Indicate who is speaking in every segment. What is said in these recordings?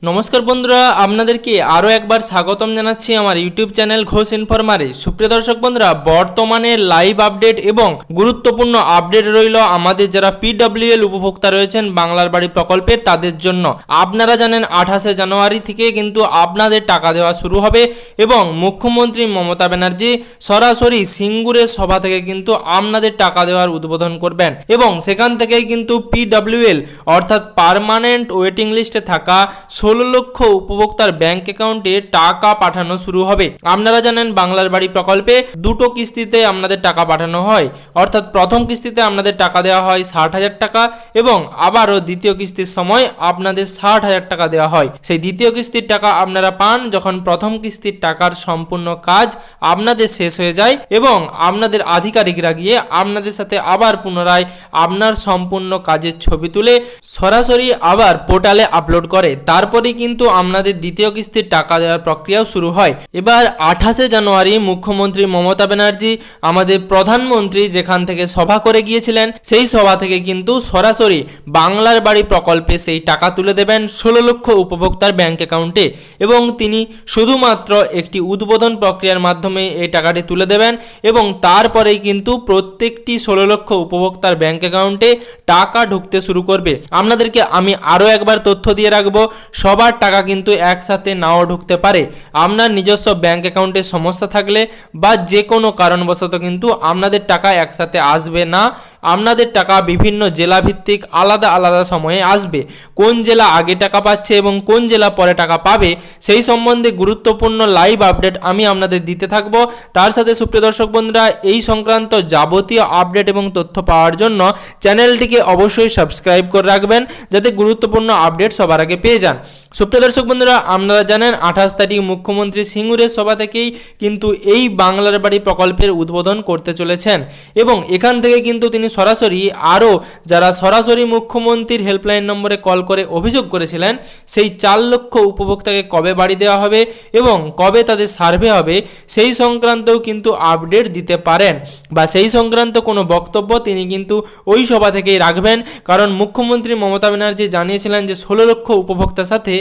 Speaker 1: নমস্কার বন্ধুরা, আপনাদেরকে আরও একবার স্বাগতম জানাচ্ছি আমার ইউটিউব চ্যানেল ঘোষ ইনফরমারে। সুপ্রিয় দর্শক বন্ধুরা, বর্তমানে লাইভ আপডেট এবং গুরুত্বপূর্ণ আপডেট রইল আমাদের যারা পিডব্লিউএল উপভোক্তা রয়েছেন বাংলার বাড়ি প্রকল্পের তাদের জন্য। আপনারা জানেন 28শে জানুয়ারি থেকে কিন্তু আপনাদের টাকা দেওয়া শুরু হবে এবং মুখ্যমন্ত্রী মমতা ব্যানার্জি সরাসরি সিঙ্গুরের সভা থেকে কিন্তু আপনাদের টাকা দেওয়ার উদ্বোধন করবেন এবং সেখান থেকেই কিন্তু পিডব্লিউএল অর্থাৎ পার্মানেন্ট ওয়েটিং লিস্টে থাকা 16 লক্ষ উপভোক্তার ব্যাংক অ্যাকাউন্টে টাকা পাঠানো শুরু হবে। আপনারা জানেন বাংলার বাড়ি প্রকল্পে দুটো কিস্তিতে আপনাদের টাকা পাঠানো হয়, অর্থাৎ প্রথম কিস্তিতে আপনাদের টাকা দেওয়া হয় 60,000 টাকা এবং আবারও দ্বিতীয় কিস্তির সময় আপনাদের 60,000 টাকা দেওয়া হয়। সেই দ্বিতীয় কিস্তির টাকা আপনারা পান যখন প্রথম কিস্তির টাকার সম্পূর্ণ কাজ আপনাদের শেষ হয়ে যায় এবং আপনাদের আধিকারিকরা গিয়ে আপনাদের সাথে আবার পুনরায় আপনার সম্পূর্ণ কাজের ছবি তুলে সরাসরি আবার পোর্টালে আপলোড করে। তারপরেই কিন্তু আপনাদের দ্বিতীয় কিস্তির টাকা দেওয়ার প্রক্রিয়াও শুরু হয়। এবার 28শে জানুয়ারি মুখ্যমন্ত্রী মমতা ব্যানার্জি আমাদের প্রধানমন্ত্রী যেখান থেকে সভা করে গিয়েছিলেন সেই সভা থেকে কিন্তু সরাসরি বাংলার বাড়ি প্রকল্পে সেই টাকা তুলে দেবেন 16 লক্ষ উপভোক্তার ব্যাংক অ্যাকাউন্টে এবং তিনি শুধুমাত্র একটি উদ্বোধন প্রক্রিয়ার মাধ্যমে এই টাকাটি তুলে দেবেন এবং তারপরেই কিন্তু প্রত্যেকটি 16 লক্ষ উপভোক্তার ব্যাংক অ্যাকাউন্টে টাকা ঢুকতে শুরু করবে। আপনাদেরকে আমি আরও একবার তথ্য দিয়ে রাখবো, সবার টাকা কিন্তু একসাথে নাও ঢুকতে পারে। আপনার নিজস্ব ব্যাংক অ্যাকাউন্টে সমস্যা থাকলে বা যে কোনো কারণবশত কিন্তু আপনাদের টাকা একসাথে আসবে না। আপনাদের টাকা বিভিন্ন জেলা ভিত্তিক আলাদা আলাদা সময়ে আসবে। কোন জেলা আগে টাকা পাচ্ছে এবং কোন জেলা পরে টাকা পাবে সেই সম্বন্ধে গুরুত্বপূর্ণ লাইভ আপডেট আমি আপনাদের দিতে থাকবো। তার সাথে সুপ্রিয় দর্শক বন্ধুরা, এই সংক্রান্ত যাবতীয় আপডেট এবং তথ্য পাওয়ার জন্য চ্যানেলটিকে অবশ্যই সাবস্ক্রাইব করে রাখবেন যাতে গুরুত্বপূর্ণ আপডেট সবার আগে পেয়ে যান। সুপ্রিয় দর্শক বন্ধুরা, আপনারা জানেন 28 তারিখ মুখ্যমন্ত্রী সিঙ্গুরের সভা থেকেই কিন্তু এই বাংলার বাড়ি প্রকল্পের উদ্বোধন করতে চলেছেন এবং এখান থেকে কিন্তু তিনি সরাসরি আরও যারা সরাসরি মুখ্যমন্ত্রীর হেল্পলাইন নম্বরে কল করে অভিযোগ করেছিলেন সেই 4 লক্ষ উপভোক্তাকে কবে বাড়ি দেওয়া হবে এবং কবে তাদের সার্ভে হবে সেই সংক্রান্তও কিন্তু আপডেট দিতে পারেন বা সেই সংক্রান্ত কোনো বক্তব্য তিনি কিন্তু ওই সভা থেকেই রাখবেন। কারণ মুখ্যমন্ত্রী মমতা ব্যানার্জি জানিয়েছিলেন যে 16 লক্ষ উপভোক্তার সাথে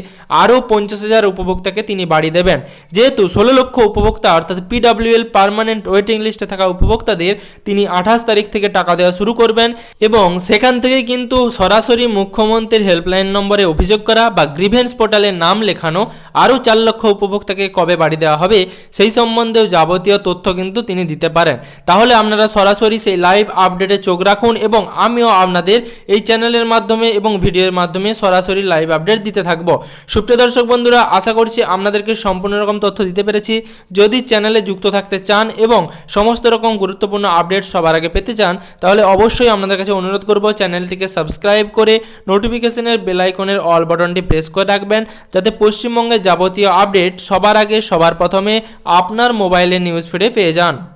Speaker 1: আরও 50,000 উপভোক্তাকে তিনি বাড়ি দেবেন। যেহেতু 16 লক্ষ উপভোক্তা অর্থাৎ পিডব্লিউএল পার্মানেন্ট ওয়েটিং লিস্টে থাকা উপভোক্তাদের তিনি 28 তারিখ থেকে টাকা দেওয়া শুরু করবেন এবং সেখান থেকে কিন্তু সরাসরি মুখ্যমন্ত্রীর হেল্পলাইন নম্বরে অভিযোগ করা বা গ্রিভেন্স পোর্টালে নাম লেখানো আরও 4 লক্ষ উপভোক্তাকে কবে বাড়ি দেওয়া হবে সেই সম্বন্ধেও যাবতীয় তথ্য কিন্তু তিনি দিতে পারেন। তাহলে আপনারা সরাসরি সেই লাইভ আপডেটে চোখ রাখুন এবং আমিও আপনাদের এই চ্যানেলের মাধ্যমে এবং ভিডিওর মাধ্যমে সরাসরি লাইভ আপডেট দিতে থাকবো। সুপ্রিয় দর্শক বন্ধুরা, আশা করছি আপনাদেরকে সম্পূর্ণ রকম তথ্য দিতে পেরেছি। যদি চ্যানেলে যুক্ত থাকতে চান এবং সমস্ত রকম গুরুত্বপূর্ণ আপডেট সবার আগে পেতে চান তাহলে অবশ্যই আপনাদের কাছে অনুরোধ করব চ্যানেলটিকে সাবস্ক্রাইব করে নোটিফিকেশনের বেল আইকনের অল বাটনটি প্রেস করে রাখবেন যাতে পশ্চিমবঙ্গের যাবতীয় আপডেট সবার আগে সবার প্রথমে আপনার মোবাইলের নিউজ ফিডে পেয়ে যান।